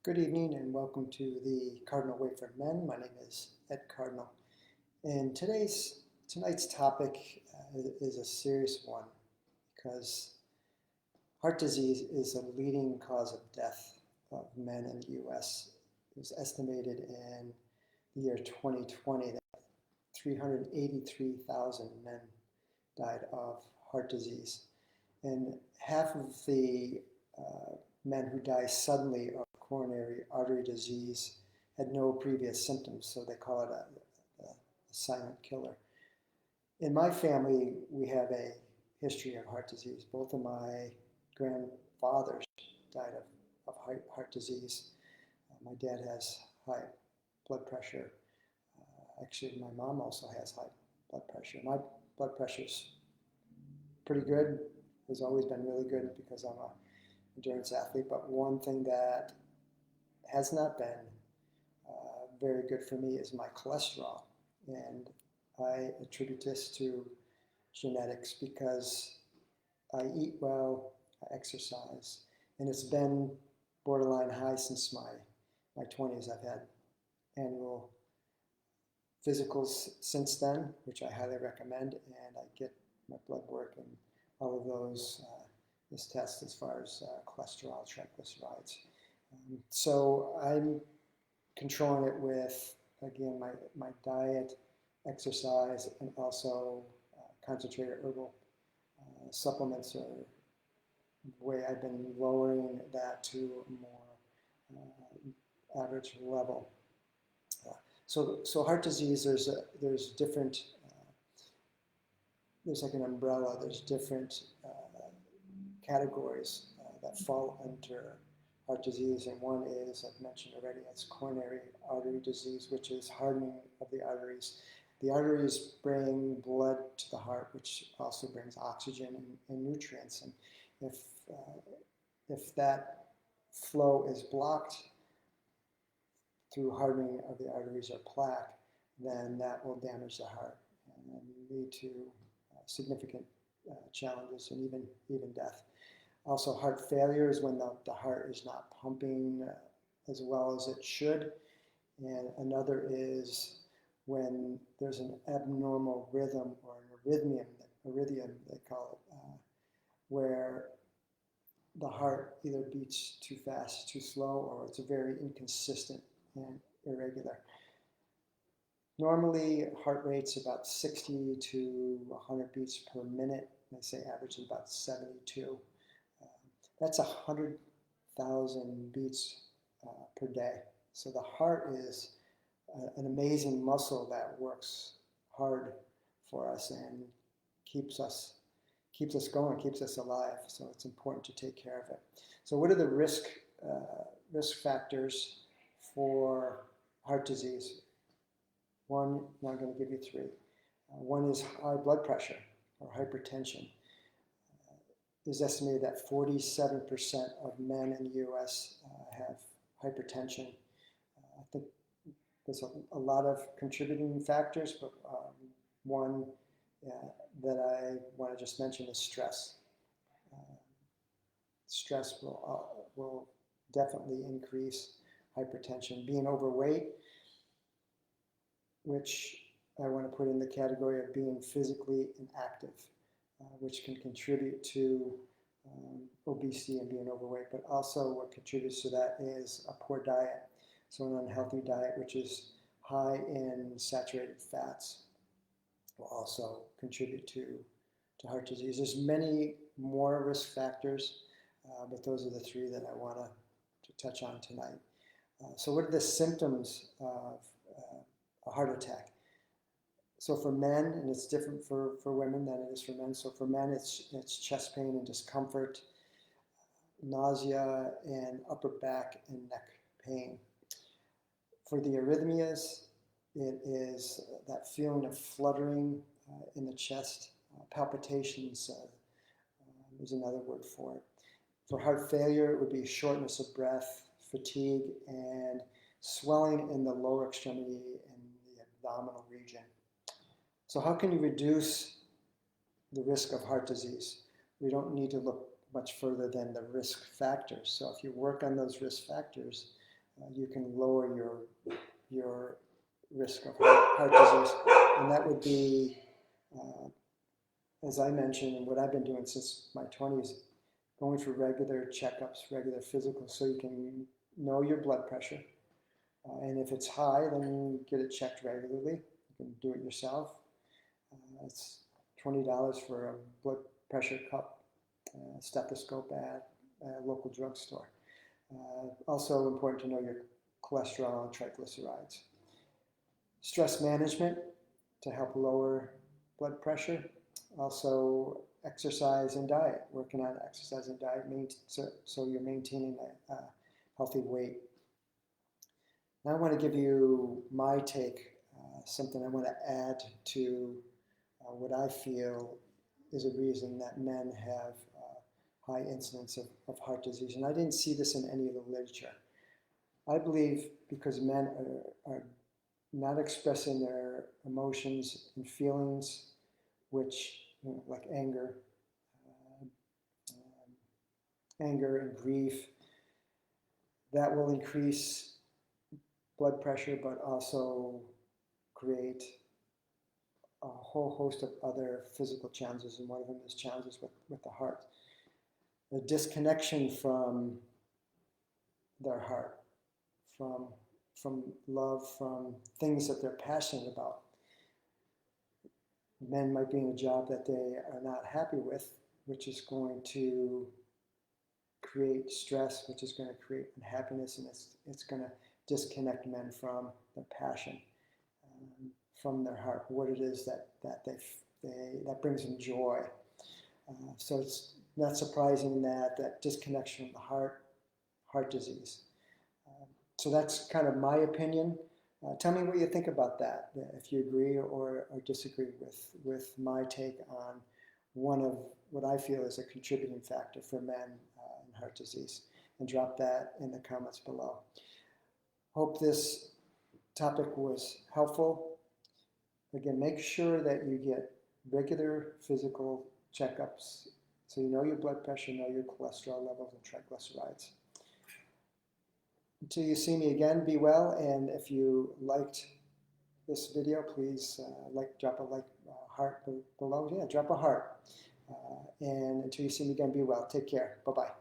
Good evening and welcome to the Cardinal Way for Men. My name is Ed Cardinal. And tonight's topic is a serious one because heart disease is a leading cause of death of men in the U.S. It was estimated in the year 2020 that 383,000 men died of heart disease. And half of the men who die suddenly of coronary artery disease had no previous symptoms, so they call it a silent killer. In my family, we have a history of heart disease. Both of my grandfathers died of heart disease. My dad has high blood pressure. Actually, my mom also has high blood pressure. My blood pressure is pretty good. Has always been really good because I'm an endurance athlete. But one thing that has not been very good for me is my cholesterol. And I attribute this to genetics because I eat well, I exercise, and it's been borderline high since my 20s. I've had annual physicals since then, which I highly recommend, and I get my blood work and all of those this test as far as cholesterol, triglycerides. So I'm controlling it with, again, my diet, exercise, and also concentrated herbal supplements are the way I've been lowering that to a more average level. So heart disease, there's different, there's like an umbrella, there's different categories that fall under heart disease, and one is, I've mentioned already, it's coronary artery disease, which is hardening of the arteries. The arteries bring blood to the heart, which also brings oxygen and nutrients. And if that flow is blocked through hardening of the arteries or plaque, then that will damage the heart and lead to significant challenges and even death. Also, heart failure is when the heart is not pumping as well as it should. And another is when there's an abnormal rhythm or an arrhythmia they call it, where the heart either beats too fast, too slow, or it's very inconsistent and irregular. Normally, heart rate's about 60 to 100 beats per minute. They say average is about 72. That's 100,000 beats per day. So the heart is an amazing muscle that works hard for us and keeps us going, keeps us alive. So it's important to take care of it. So what are the risk factors for heart disease? One, I'm going to give you three. One is high blood pressure or hypertension. It's estimated that 47% of men in the U.S. Have hypertension. I think there's a lot of contributing factors, but one that I want to just mention is stress. Stress will definitely increase hypertension. Being overweight, which I want to put in the category of being physically inactive, which can contribute to obesity and being overweight. But also what contributes to that is a poor diet. So an unhealthy diet, which is high in saturated fats, will also contribute to heart disease. There's many more risk factors, but those are the three that I want to touch on tonight. So what are the symptoms of a heart attack? So for men, and it's different for women than it is for men. So for men, it's chest pain and discomfort, nausea, and upper back and neck pain. For the arrhythmias, it is that feeling of fluttering in the chest, palpitations, there's another word for it. For heart failure, it would be shortness of breath, fatigue, and swelling in the lower extremity in the abdominal region. So how can you reduce the risk of heart disease? We don't need to look much further than the risk factors. So if you work on those risk factors, you can lower your risk of heart disease. And that would be, as I mentioned, and what I've been doing since my 20s, going for regular checkups, regular physicals, so you can know your blood pressure. And if it's high, then get it checked regularly. You can do it yourself. It's $20 for a blood pressure cup, stethoscope at a local drugstore. Also important to know your cholesterol and triglycerides. Stress management to help lower blood pressure. Also exercise and diet, working on exercise and diet so you're maintaining a healthy weight. Now I want to give you my take, something I want to add to what I feel is a reason that men have high incidence of heart disease. And I didn't see this in any of the literature. I believe because men are not expressing their emotions and feelings, which, like anger and grief, that will increase blood pressure, but also create a whole host of other physical challenges, and one of them is challenges with the heart. The disconnection from their heart, from love, from things that they're passionate about. Men might be in a job that they are not happy with, which is going to create stress, which is going to create unhappiness, and it's going to disconnect men from their passion, from their heart, what it is that brings them joy. So it's not surprising that disconnection from the heart disease. So that's kind of my opinion. Tell me what you think about that, if you agree or disagree with my take on one of what I feel is a contributing factor for men in heart disease. And drop that in the comments below. Hope this topic was helpful. Again, make sure that you get regular physical checkups so you know your blood pressure, know your cholesterol levels and triglycerides. Until you see me again, be well. And if you liked this video, please drop a heart below. Yeah, drop a heart. And until you see me again, be well. Take care. Bye-bye.